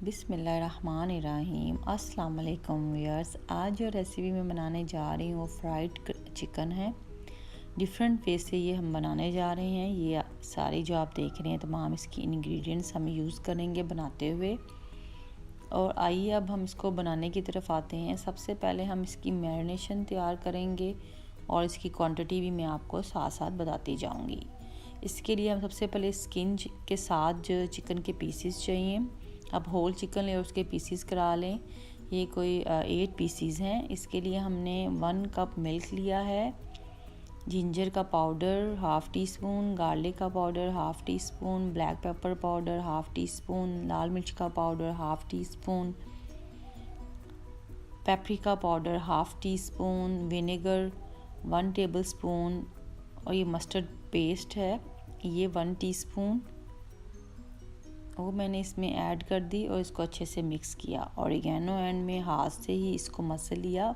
बिस्मिल्लाहिर्रहमानिर्रहीम। अस्सलाम वालेकुम व्यूअर्स। आज जो रेसिपी मैं बनाने जा रही हूँ वो फ्राइड चिकन है। डिफरेंट वे से ये हम बनाने जा रहे हैं। ये सारी जो आप देख रहे हैं तमाम इसकी इंग्रेडिएंट्स हम यूज़ करेंगे बनाते हुए। और आइए अब हम इसको बनाने की तरफ आते हैं। सबसे पहले हम इसकी मैरिनेशन तैयार करेंगे और इसकी क्वांटिटी भी मैं आपको साथ साथ बताती जाऊँगी। इसके लिए हम सबसे पहले स्किन के साथ जो चिकन के पीसेस चाहिए। अब होल चिकन ले उसके पीसीज करा लें। ये कोई 8 पीसीज हैं। इसके लिए हमने 1 कप मिल्क लिया है, जिंजर का powder half teaspoon, garlic का powder half teaspoon, black pepper powder half teaspoon, लाल मिर्च का powder half teaspoon, paprika powder half teaspoon, vinegar 1 tablespoon और ये मस्टर्ड पेस्ट है ये 1 टीस्पून वो मैंने इसमें ऐड कर दी और इसको अच्छे से मिक्स किया। ऑरिगेनो एंड में हाथ से ही इसको मसल लिया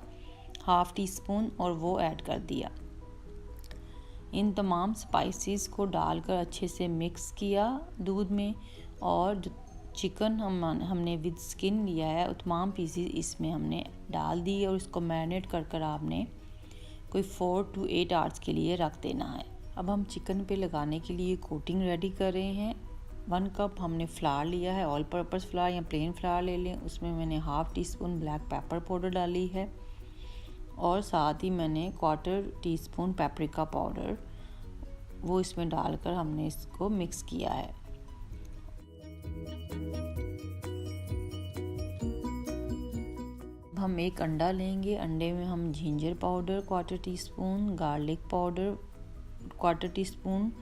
हाफ़ टी स्पून और वो ऐड कर दिया। इन तमाम स्पाइसेस को डालकर अच्छे से मिक्स किया दूध में। और चिकन हमने विद स्किन लिया है वो तमाम पीसेस इसमें हमने डाल दिए और इसको मैरिनेट कर आपने कोई 4 to 8 आवर्स के लिए रख देना है। अब हम चिकन पे लगाने के लिए कोटिंग रेडी कर रहे हैं। 1 कप हमने फ्लावर लिया है, ऑल पर्पस फ्लावर या प्लेन फ्लावर ले लें। उसमें मैंने half teaspoon black pepper powder डाली है और साथ ही मैंने 1/4 टीस्पून पेपरिका पाउडर वो इसमें डालकर हमने इसको मिक्स किया है। हम एक अंडा लेंगे। अंडे में हम ginger powder 1/4 teaspoon, garlic powder 1/4 teaspoon,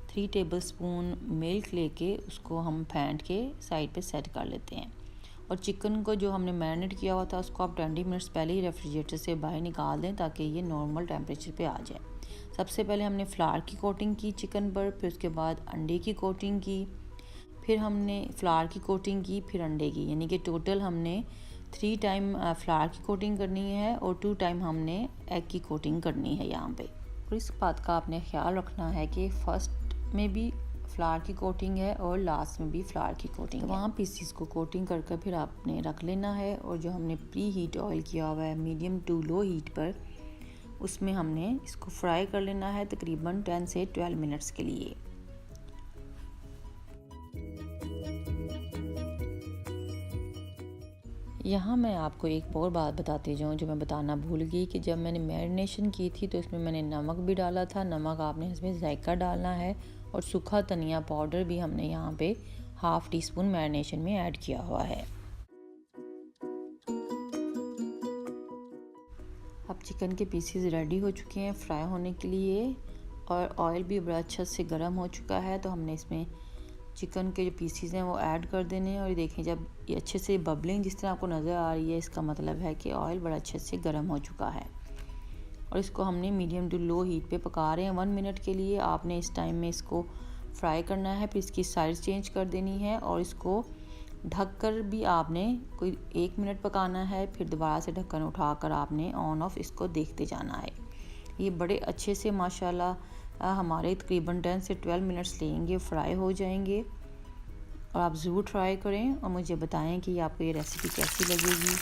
3 tablespoon milk लेके उसको हम फेंट के साइड पे सेट कर लेते हैं। और चिकन को जो हमने मैरिनेट किया हुआ था उसको आप 20 मिनट्स पहले ही रेफ्रिजरेटर से बाहर निकाल दें ताकि ये नॉर्मल टेम्परेचर पे आ जाए। सबसे पहले हमने फ्लावर की कोटिंग की चिकन पर, फिर उसके बाद अंडे की कोटिंग की, फिर हमने फ्लावर की कोटिंग की, फिर अंडे की, यानी कि टोटल हमने 3 टाइम फ्लावर की कोटिंग करनी है और 2 टाइम हमने एग की कोटिंग करनी है यहाँ पे। और इस बात का आपने ख्याल रखना है कि फर्स्ट में भी फ्लावर की कोटिंग है और लास्ट में भी फ्लावर की कोटिंग है। वहाँ पीसीस को कोटिंग कर फिर आपने रख लेना है। और जो हमने प्री हीट ऑयल किया हुआ है मीडियम टू लो हीट पर, उसमें हमने इसको फ्राई कर लेना है तकरीबन 10 से 12 मिनट्स के लिए। यहाँ मैं आपको एक और बात बताती जाऊँ जो मैं बताना भूल गई कि जब मैंने मैरिनेशन की थी तो इसमें मैंने नमक भी डाला था। नमक आपने इसमें जायका डालना है और सूखा धनिया पाउडर भी हमने यहाँ पे हाफ़ टी स्पून मैरिनेशन में ऐड किया हुआ है। अब चिकन के पीसेस रेडी हो चुके हैं फ्राई होने के लिए और ऑयल भी बड़ा अच्छा से गर्म हो चुका है। तो हमने इसमें चिकन के जो पीसीज हैं वो ऐड कर देने हैं। और ये देखें जब ये अच्छे से बबलिंग जिस तरह आपको नज़र आ रही है इसका मतलब है कि ऑयल बड़ा अच्छे से गर्म हो चुका है। और इसको हमने मीडियम टू लो हीट पे पका रहे हैं 1 मिनट के लिए। आपने इस टाइम में इसको फ्राई करना है, फिर इसकी साइड चेंज कर देनी है और इसको ढक कर भी आपने कोई 1 मिनट पकाना है। फिर दोबारा से ढक्कन उठाकर आपने ऑन ऑफ इसको देखते जाना है। ये बड़े अच्छे से माशाल्लाह हमारे तकरीबन 10 से 12 मिनट्स लेंगे, फ्राई हो जाएंगे। और आप ज़रूर ट्राई करें और मुझे बताएं कि आपको ये रेसिपी कैसी लगेगी।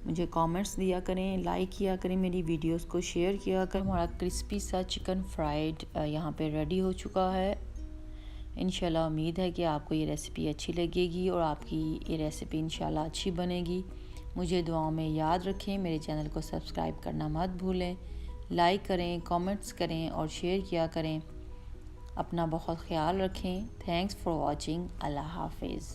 मुझे कमेंट्स दिया करें, लाइक किया करें, मेरी वीडियोस को शेयर किया करें। हमारा क्रिस्पी सा चिकन फ्राइड यहाँ पे रेडी हो चुका है। इंशाल्लाह उम्मीद है कि आपको ये रेसिपी अच्छी लगेगी और आपकी ये रेसिपी इंशाल्लाह अच्छी बनेगी। मुझे दुआओं में याद रखें। मेरे चैनल को सब्सक्राइब करना मत भूलें। लाइक करें, कमेंट्स करें और शेयर किया करें। अपना बहुत ख्याल रखें। Thanks for watching. अल्लाह हाफिज़।